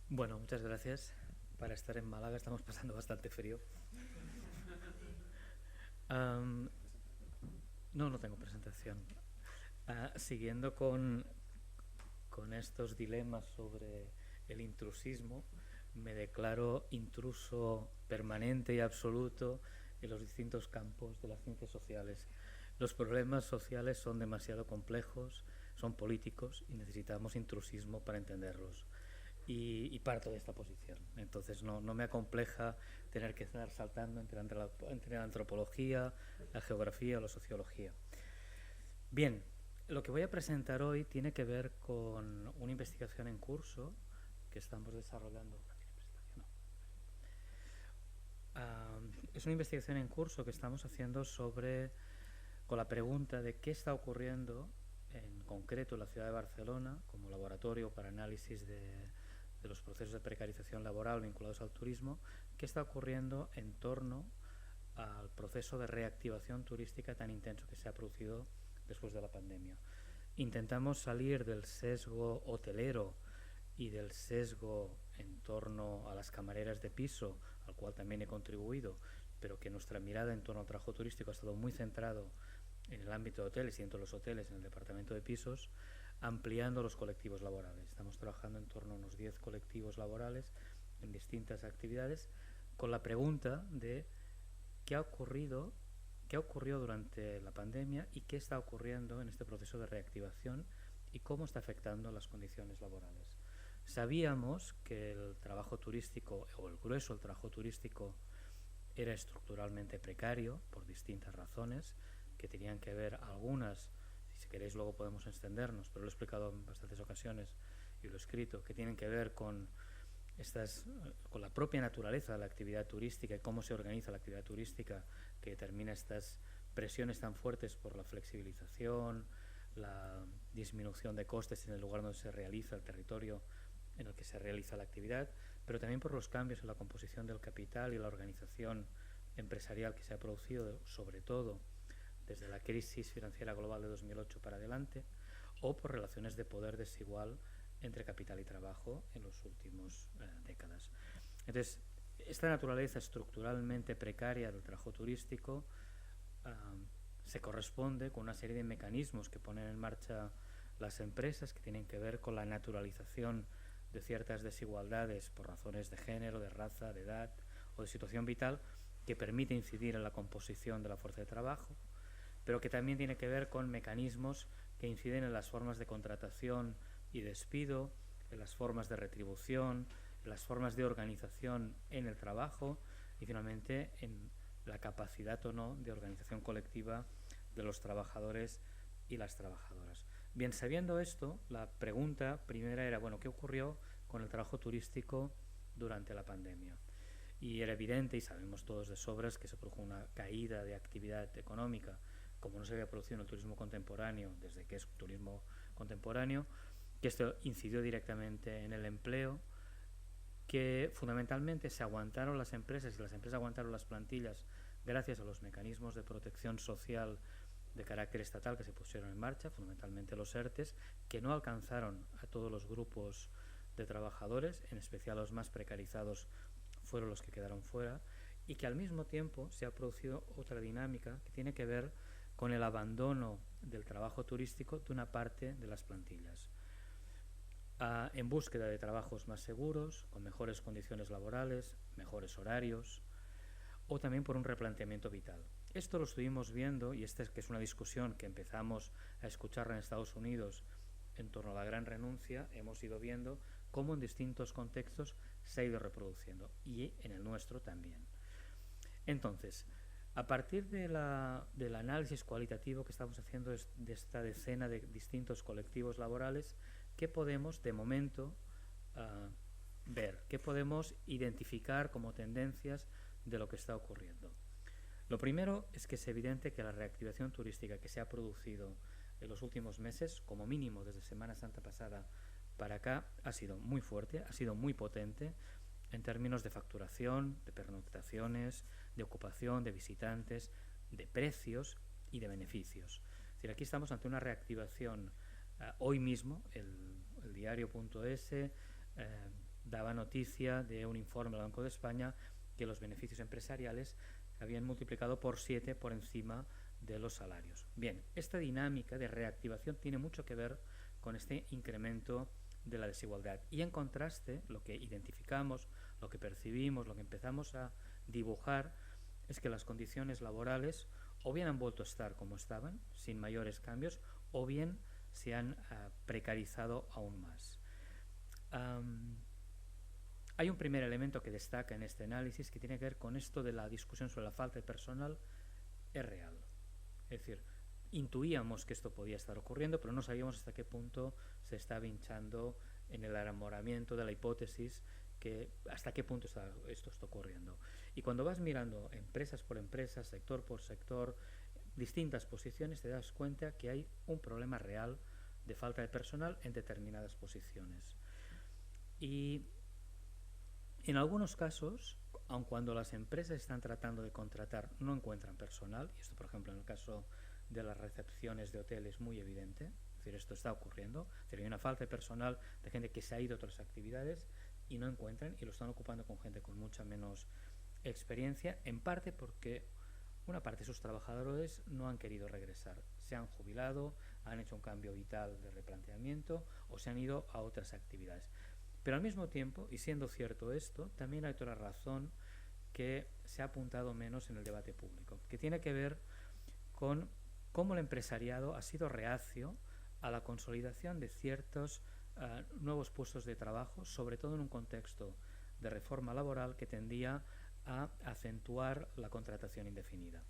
Bueno, muchas gracias. Para estar en Málaga estamos pasando bastante frío. Am, no, no tengo presentación. Siguiendo con estos dilemas sobre el intrusismo, me declaro intruso permanente y absoluto en los distintos campos de las ciencias sociales. Los problemas sociales son demasiado complejos, son políticos y necesitamos intrusismo para entenderlos. Y parto de esta posición. Entonces no me acompleja tener que estar saltando entre la antropología, la geografía o la sociología. Bien, lo que voy a presentar hoy tiene que ver con una investigación en curso que estamos desarrollando. No. Es una investigación en curso que estamos haciendo con la pregunta de qué está ocurriendo en concreto en la ciudad de Barcelona como laboratorio para análisis de los procesos de precarización laboral vinculados al turismo, qué está ocurriendo en torno al proceso de reactivación turística tan intenso que se ha producido después de la pandemia. Intentamos salir del sesgo hotelero y del sesgo en torno a las camareras de piso, al cual también he contribuido, pero que nuestra mirada en torno al trabajo turístico ha estado muy centrado en el ámbito de hoteles y dentro de los hoteles en el departamento de pisos, ampliando los colectivos laborales. Estamos trabajando en torno a unos 10 colectivos laborales en distintas actividades con la pregunta de qué ha ocurrido, qué ocurrió durante la pandemia y qué está ocurriendo en este proceso de reactivación y cómo está afectando las condiciones laborales. Sabíamos que el trabajo turístico o el grueso del trabajo turístico era estructuralmente precario por distintas razones que tenían que ver algunas, si queréis luego podemos extendernos, pero lo he explicado en bastantes ocasiones y lo he escrito, que tienen que ver con la propia naturaleza de la actividad turística y cómo se organiza la actividad turística que determina estas presiones tan fuertes por la flexibilización, la disminución de costes en el lugar donde se realiza el territorio en el que se realiza la actividad, pero también por los cambios en la composición del capital y la organización empresarial que se ha producido, sobre todo desde la crisis financiera global de 2008 para adelante, o por relaciones de poder desigual entre capital y trabajo en las últimas décadas. Entonces, esta naturaleza estructuralmente precaria del trabajo turístico se corresponde con una serie de mecanismos que ponen en marcha las empresas que tienen que ver con la naturalización de ciertas desigualdades por razones de género, de raza, de edad o de situación vital, que permite incidir en la composición de la fuerza de trabajo, pero que también tiene que ver con mecanismos que inciden en las formas de contratación y despido, en las formas de retribución, en las formas de organización en el trabajo y finalmente en la capacidad o no de organización colectiva de los trabajadores y las trabajadoras. Bien, sabiendo esto, la pregunta primera era, bueno, ¿qué ocurrió con el trabajo turístico durante la pandemia? Y era evidente, y sabemos todos de sobras, que se produjo una caída de actividad económica como no se había producido en el turismo contemporáneo desde que es turismo contemporáneo, que esto incidió directamente en el empleo, que fundamentalmente se aguantaron las empresas y las empresas aguantaron las plantillas gracias a los mecanismos de protección social de carácter estatal que se pusieron en marcha, fundamentalmente los ERTES, que no alcanzaron a todos los grupos de trabajadores, en especial los más precarizados fueron los que quedaron fuera, y que al mismo tiempo se ha producido otra dinámica que tiene que ver con el abandono del trabajo turístico de una parte de las plantillas, en búsqueda de trabajos más seguros, con mejores condiciones laborales, mejores horarios, o también por un replanteamiento vital. Esto lo estuvimos viendo, y esta es que es una discusión que empezamos a escuchar en Estados Unidos en torno a la gran renuncia, hemos ido viendo cómo en distintos contextos se ha ido reproduciendo, y en el nuestro también. Entonces, a partir del análisis cualitativo que estamos haciendo de esta decena de distintos colectivos laborales, ¿qué podemos de momento ver? ¿Qué podemos identificar como tendencias de lo que está ocurriendo? Lo primero es que es evidente que la reactivación turística que se ha producido en los últimos meses, como mínimo desde Semana Santa pasada para acá, ha sido muy fuerte, ha sido muy potente en términos de facturación, de pernoctaciones, de ocupación, de visitantes, de precios y de beneficios. Es decir, aquí estamos ante una reactivación. Hoy mismo, el diario.es daba noticia de un informe del Banco de España que los beneficios empresariales habían multiplicado por 7 por encima de los salarios. Bien, esta dinámica de reactivación tiene mucho que ver con este incremento de la desigualdad. Y en contraste, lo que identificamos, lo que percibimos, lo que empezamos a dibujar, es que las condiciones laborales o bien han vuelto a estar como estaban, sin mayores cambios, o bien se han precarizado aún más. Hay un primer elemento que destaca en este análisis que tiene que ver con esto de la discusión sobre la falta de personal. Es real. Es decir, intuíamos que esto podía estar ocurriendo, pero no sabíamos hasta qué punto se estaba hinchando en el enamoramiento de la hipótesis, que hasta qué punto esto está ocurriendo. Y cuando vas mirando empresas por empresa, sector por sector, distintas posiciones, te das cuenta que hay un problema real de falta de personal en determinadas posiciones. Y en algunos casos, aun cuando las empresas están tratando de contratar, no encuentran personal, y esto por ejemplo en el caso de las recepciones de hoteles es muy evidente, es decir, esto está ocurriendo, es decir, hay una falta de personal, de gente que se ha ido a otras actividades y no encuentran, y lo están ocupando con gente con mucha menos experiencia, en parte porque una parte de sus trabajadores no han querido regresar, se han jubilado, han hecho un cambio vital de replanteamiento o se han ido a otras actividades. Pero al mismo tiempo, y siendo cierto esto, también hay otra razón que se ha apuntado menos en el debate público, que tiene que ver con cómo el empresariado ha sido reacio a la consolidación de ciertos nuevos puestos de trabajo, sobre todo en un contexto de reforma laboral que tendía a acentuar la contratación indefinida.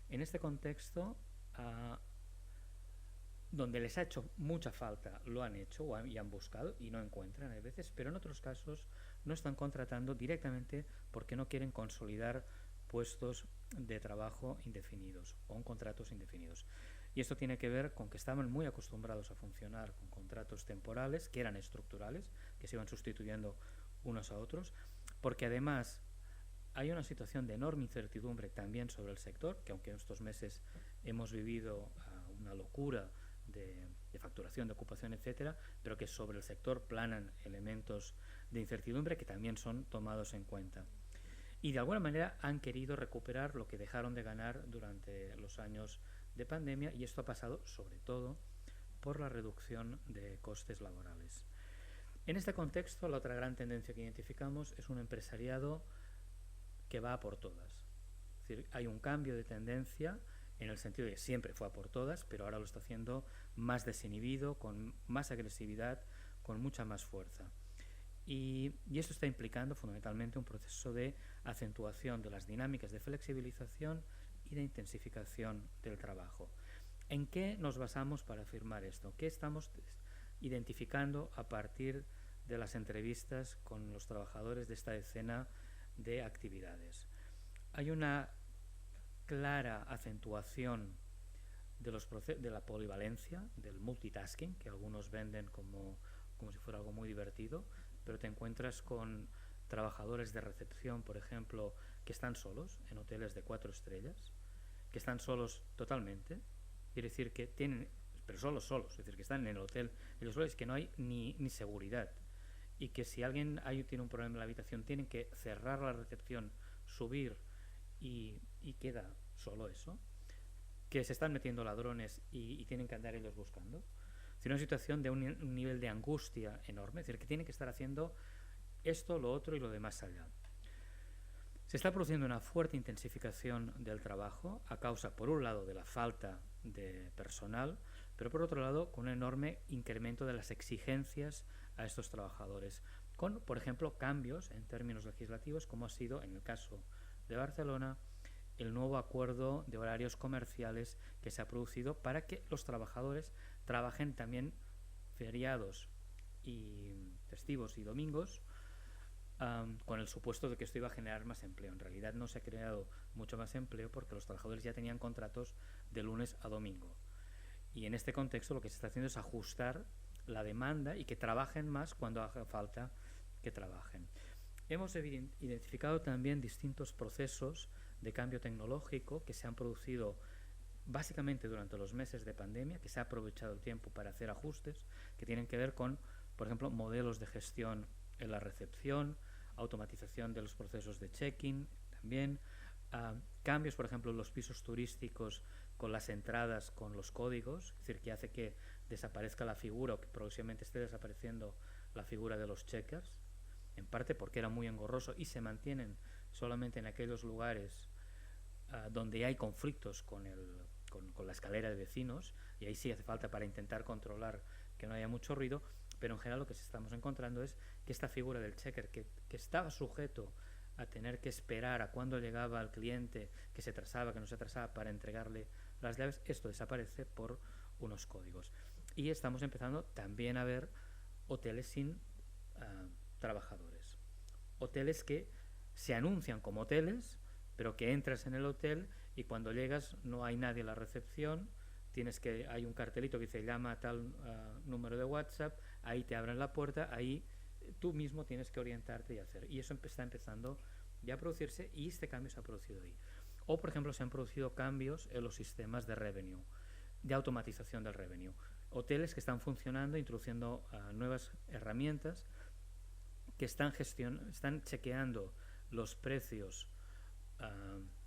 En este contexto, donde les ha hecho mucha falta, lo han hecho y han buscado y no encuentran a veces, pero en otros casos no están contratando directamente porque no quieren consolidar puestos de trabajo indefinidos o en contratos indefinidos. Y esto tiene que ver con que estaban muy acostumbrados a funcionar con contratos temporales que eran estructurales, que se iban sustituyendo unos a otros, porque además hay una situación de enorme incertidumbre también sobre el sector, que aunque en estos meses hemos vivido una locura de facturación, de ocupación, etcétera, pero que sobre el sector planan elementos de incertidumbre que también son tomados en cuenta. Y de alguna manera han querido recuperar lo que dejaron de ganar durante los años de pandemia, y esto ha pasado sobre todo por la reducción de costes laborales. En este contexto, la otra gran tendencia que identificamos es un empresariado que va a por todas. Es decir, hay un cambio de tendencia en el sentido de que siempre fue a por todas, pero ahora lo está haciendo más desinhibido, con más agresividad, con mucha más fuerza. Y esto está implicando fundamentalmente un proceso de acentuación de las dinámicas de flexibilización y de intensificación del trabajo. ¿En qué nos basamos para afirmar esto? ¿Qué estamos identificando a partir de las entrevistas con los trabajadores de esta decena de actividades? Hay una clara acentuación de la polivalencia, del multitasking, que algunos venden como si fuera algo muy divertido, pero te encuentras con trabajadores de recepción, por ejemplo, que están solos en hoteles de 4 estrellas, que están solos totalmente, quiere decir que tienen, pero solos, es decir, que están en el hotel, y los solos, que no hay ni seguridad, y que si alguien tiene un problema en la habitación, tienen que cerrar la recepción, subir y queda solo eso, que se están metiendo ladrones y tienen que andar ellos buscando. Es decir, una situación de un nivel de angustia enorme, es decir, que tienen que estar haciendo esto, lo otro y lo de más allá. Se está produciendo una fuerte intensificación del trabajo a causa, por un lado, de la falta de personal, pero por otro lado, con un enorme incremento de las exigencias a estos trabajadores, con, por ejemplo, cambios en términos legislativos, como ha sido en el caso de Barcelona, el nuevo acuerdo de horarios comerciales que se ha producido para que los trabajadores trabajen también feriados y festivos y domingos, con el supuesto de que esto iba a generar más empleo. En realidad no se ha creado mucho más empleo porque los trabajadores ya tenían contratos de lunes a domingo. Y en este contexto lo que se está haciendo es ajustar la demanda y que trabajen más cuando haga falta que trabajen. Hemos identificado también distintos procesos de cambio tecnológico que se han producido básicamente durante los meses de pandemia, que se ha aprovechado el tiempo para hacer ajustes que tienen que ver con, por ejemplo, modelos de gestión en la recepción, automatización de los procesos de check-in también, cambios, por ejemplo, en los pisos turísticos con las entradas, con los códigos, es decir, que hace que desaparezca la figura o que próximamente esté desapareciendo la figura de los checkers, en parte porque era muy engorroso y se mantienen solamente en aquellos lugares donde hay conflictos con la escalera de vecinos, y ahí sí hace falta para intentar controlar que no haya mucho ruido, pero en general lo que estamos encontrando es que esta figura del checker que estaba sujeto a tener que esperar a cuándo llegaba el cliente, que se atrasaba, que no se atrasaba, para entregarle las llaves, esto desaparece por unos códigos. Y estamos empezando también a ver hoteles sin trabajadores. Hoteles que se anuncian como hoteles, pero que entras en el hotel y cuando llegas no hay nadie en la recepción, hay un cartelito que dice llama a tal número de WhatsApp, ahí te abren la puerta, ahí tú mismo tienes que orientarte y hacer. Y eso está empezando ya a producirse, y este cambio se ha producido ahí. O, por ejemplo, se han producido cambios en los sistemas de revenue, de automatización del revenue. Hoteles que están funcionando, introduciendo nuevas herramientas que están chequeando los precios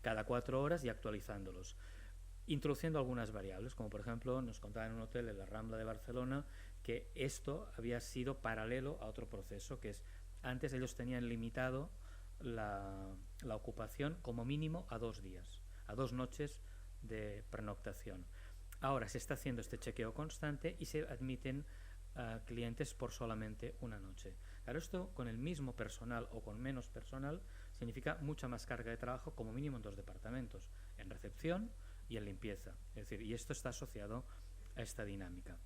cada 4 horas y actualizándolos, introduciendo algunas variables, como por ejemplo nos contaban en un hotel en la Rambla de Barcelona que esto había sido paralelo a otro proceso, que es, antes ellos tenían limitado la ocupación como mínimo a 2 días, a 2 noches de pernoctación. Ahora se está haciendo este chequeo constante y se admiten clientes por solamente una noche. Claro, esto con el mismo personal o con menos personal significa mucha más carga de trabajo, como mínimo en 2 departamentos, en recepción y en limpieza. Es decir, y esto está asociado a esta dinámica.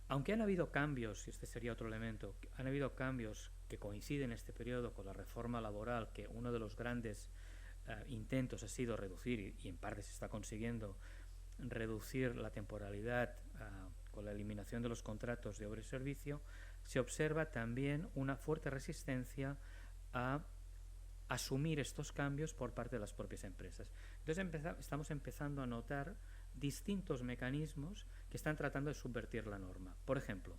Aunque han habido cambios, y este sería otro elemento, han habido cambios que coinciden en este periodo con la reforma laboral, que uno de los grandes intentos ha sido reducir, y en parte se está consiguiendo, reducir la temporalidad con la eliminación de los contratos de obra y servicio, se observa también una fuerte resistencia a asumir estos cambios por parte de las propias empresas. Entonces estamos empezando a notar distintos mecanismos que están tratando de subvertir la norma. Por ejemplo,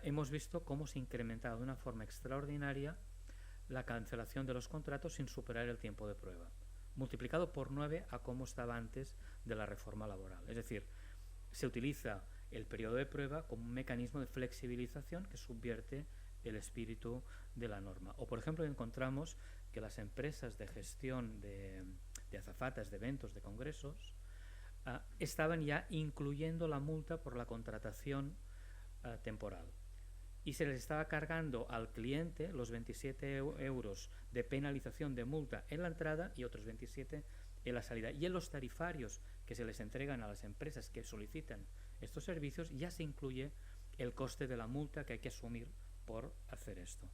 hemos visto cómo se ha incrementado de una forma extraordinaria la cancelación de los contratos sin superar el tiempo de prueba, multiplicado por 9 a cómo estaba antes de la reforma laboral. Es decir, se utiliza el periodo de prueba como un mecanismo de flexibilización que subvierte el espíritu de la norma. O, por ejemplo, encontramos que las empresas de gestión de azafatas, de eventos, de congresos, estaban ya incluyendo la multa por la contratación temporal. Y se les estaba cargando al cliente los 27 euros de penalización de multa en la entrada y otros 27 en la salida. Y en los tarifarios que se les entregan a las empresas que solicitan estos servicios ya se incluye el coste de la multa que hay que asumir por hacer esto.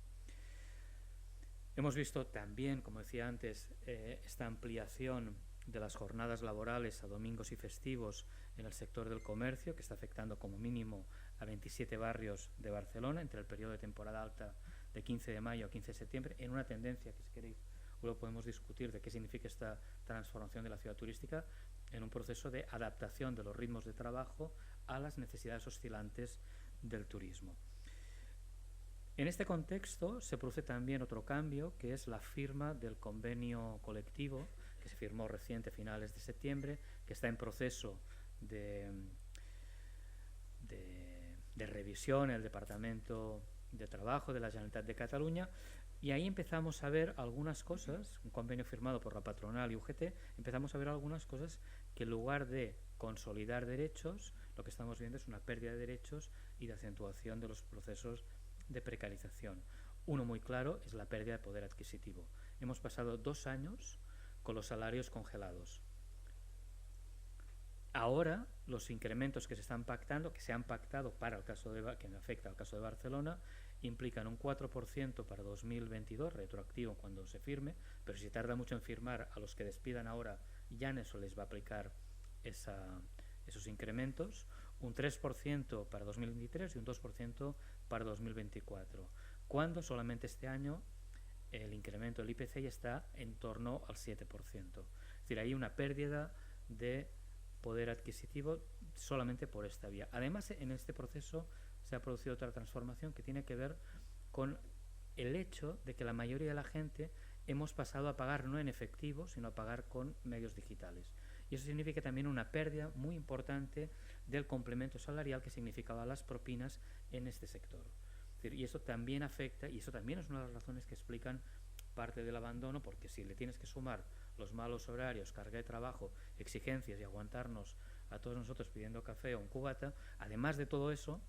Hemos visto también, como decía antes, esta ampliación de las jornadas laborales a domingos y festivos en el sector del comercio, que está afectando como mínimo a 27 barrios de Barcelona entre el periodo de temporada alta de 15 de mayo a 15 de septiembre, en una tendencia que, si queréis, luego podemos discutir de qué significa esta transformación de la ciudad turística, en un proceso de adaptación de los ritmos de trabajo a las necesidades oscilantes del turismo. En este contexto se produce también otro cambio, que es la firma del convenio colectivo que se firmó reciente a finales de septiembre, que está en proceso de revisión en el Departamento de Trabajo de la Generalitat de Cataluña, y ahí empezamos a ver algunas cosas, un convenio firmado por la patronal y UGT, empezamos a ver algunas cosas que, en lugar de consolidar derechos, lo que estamos viendo es una pérdida de derechos y de acentuación de los procesos de precarización. Uno muy claro es la pérdida de poder adquisitivo. Hemos pasado 2 años con los salarios congelados. Ahora los incrementos que se están pactando, que se han pactado para el caso que afecta al caso de Barcelona, implican un 4% para 2022, retroactivo cuando se firme, pero si tarda mucho en firmar, a los que despidan ahora ya en eso les va a aplicar esos incrementos, un 3% para 2023 y un 2% para 2024, cuando solamente este año el incremento del IPC ya está en torno al 7%. Es decir, hay una pérdida de poder adquisitivo solamente por esta vía. Además, en este proceso se ha producido otra transformación que tiene que ver con el hecho de que la mayoría de la gente hemos pasado a pagar no en efectivo, sino a pagar con medios digitales. Y eso significa también una pérdida muy importante del complemento salarial que significaban las propinas en este sector. Y eso también afecta, y eso también es una de las razones que explican parte del abandono, porque si le tienes que sumar los malos horarios, carga de trabajo, exigencias y aguantarnos a todos nosotros pidiendo café o un cubata, además de todo eso,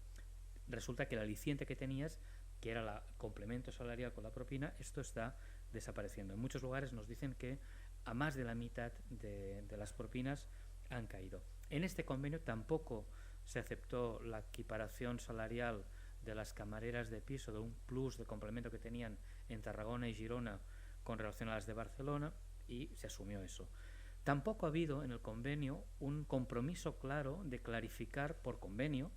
resulta que el aliciente que tenías, que era el complemento salarial con la propina, esto está desapareciendo. En muchos lugares nos dicen que a más de la mitad de las propinas han caído. En este convenio tampoco se aceptó la equiparación salarial de las camareras de piso, de un plus de complemento que tenían en Tarragona y Girona con relación a las de Barcelona, y se asumió eso. Tampoco ha habido en el convenio un compromiso claro de clarificar por convenio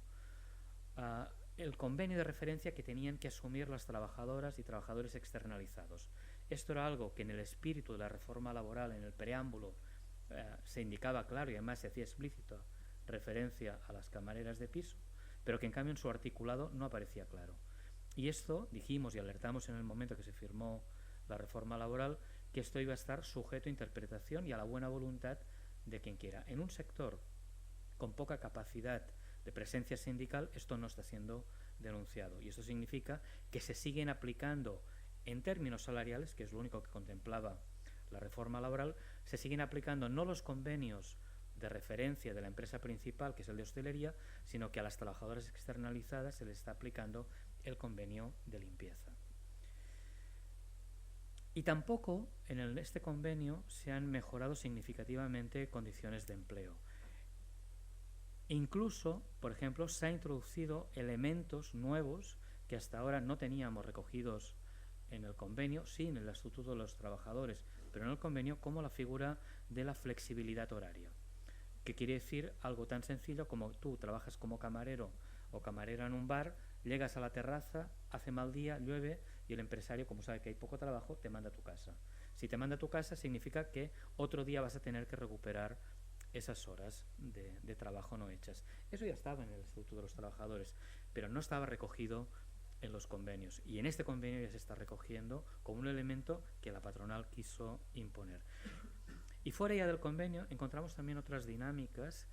el convenio de referencia que tenían que asumir las trabajadoras y trabajadores externalizados. Esto era algo que en el espíritu de la reforma laboral, en el preámbulo, se indicaba claro y además se hacía explícito referencia a las camareras de piso, pero que en cambio en su articulado no aparecía claro. Y esto dijimos y alertamos en el momento que se firmó la reforma laboral, que esto iba a estar sujeto a interpretación y a la buena voluntad de quien quiera. En un sector con poca capacidad de presencia sindical, esto no está siendo denunciado, y esto significa que se siguen aplicando en términos salariales, que es lo único que contemplaba la reforma laboral, se siguen aplicando no los convenios de referencia de la empresa principal, que es el de hostelería, sino que a las trabajadoras externalizadas se les está aplicando el convenio de limpieza. Y tampoco en este convenio se han mejorado significativamente condiciones de empleo. Incluso, por ejemplo, se han introducido elementos nuevos que hasta ahora no teníamos recogidos en el convenio, sí en el Estatuto de los Trabajadores, pero en el convenio, como la figura de la flexibilidad horaria, que quiere decir algo tan sencillo como tú trabajas como camarero o camarera en un bar, llegas a la terraza, hace mal día, llueve y el empresario, como sabe que hay poco trabajo, te manda a tu casa. Si te manda a tu casa significa que otro día vas a tener que recuperar esas horas de trabajo no hechas. Eso ya estaba en el Estatuto de los Trabajadores, pero no estaba recogido en los convenios, y en este convenio ya se está recogiendo como un elemento que la patronal quiso imponer. Y fuera ya del convenio encontramos también otras dinámicas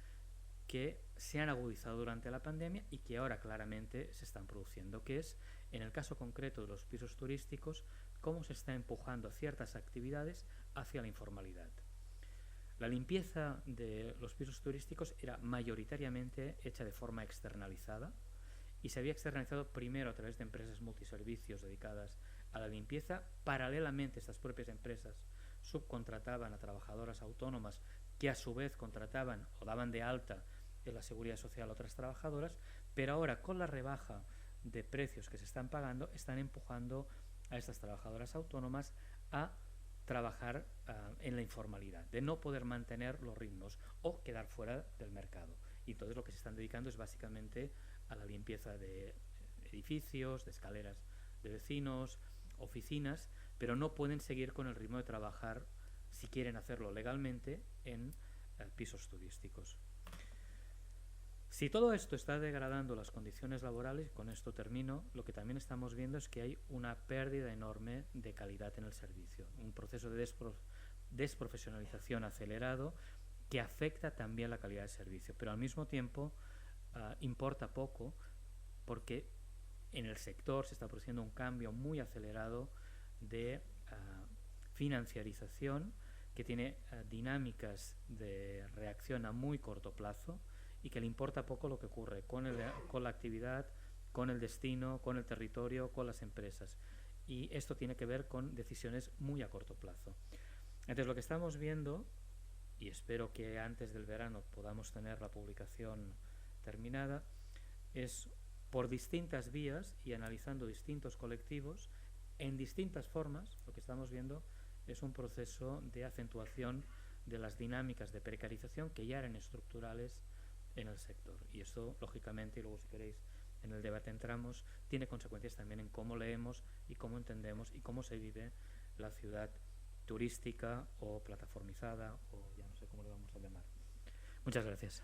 que se han agudizado durante la pandemia y que ahora claramente se están produciendo, que es, en el caso concreto de los pisos turísticos, cómo se está empujando ciertas actividades hacia la informalidad. La limpieza de los pisos turísticos era mayoritariamente hecha de forma externalizada, y se había externalizado primero a través de empresas multiservicios dedicadas a la limpieza. Paralelamente, estas propias empresas subcontrataban a trabajadoras autónomas que a su vez contrataban o daban de alta en la seguridad social a otras trabajadoras, pero ahora con la rebaja de precios que se están pagando están empujando a estas trabajadoras autónomas a trabajar en la informalidad, de no poder mantener los ritmos o quedar fuera del mercado. Y entonces lo que se están dedicando es básicamente a la limpieza de edificios, de escaleras de vecinos, oficinas, pero no pueden seguir con el ritmo de trabajar, si quieren hacerlo legalmente, en pisos turísticos. Si todo esto está degradando las condiciones laborales, con esto termino, lo que también estamos viendo es que hay una pérdida enorme de calidad en el servicio, un proceso de desprofesionalización acelerado que afecta también la calidad del servicio, pero al mismo tiempo importa poco, porque en el sector se está produciendo un cambio muy acelerado de financiarización que tiene dinámicas de reacción a muy corto plazo, y que le importa poco lo que ocurre con la actividad, con el destino, con el territorio, con las empresas. Y esto tiene que ver con decisiones muy a corto plazo. Entonces lo que estamos viendo, y espero que antes del verano podamos tener la publicación terminada, es por distintas vías y analizando distintos colectivos, en distintas formas, lo que estamos viendo es un proceso de acentuación de las dinámicas de precarización que ya eran estructurales en el sector. Y esto, lógicamente, y luego si queréis en el debate entramos, tiene consecuencias también en cómo leemos y cómo entendemos y cómo se vive la ciudad turística o plataformizada, o ya no sé cómo le vamos a llamar. Muchas gracias.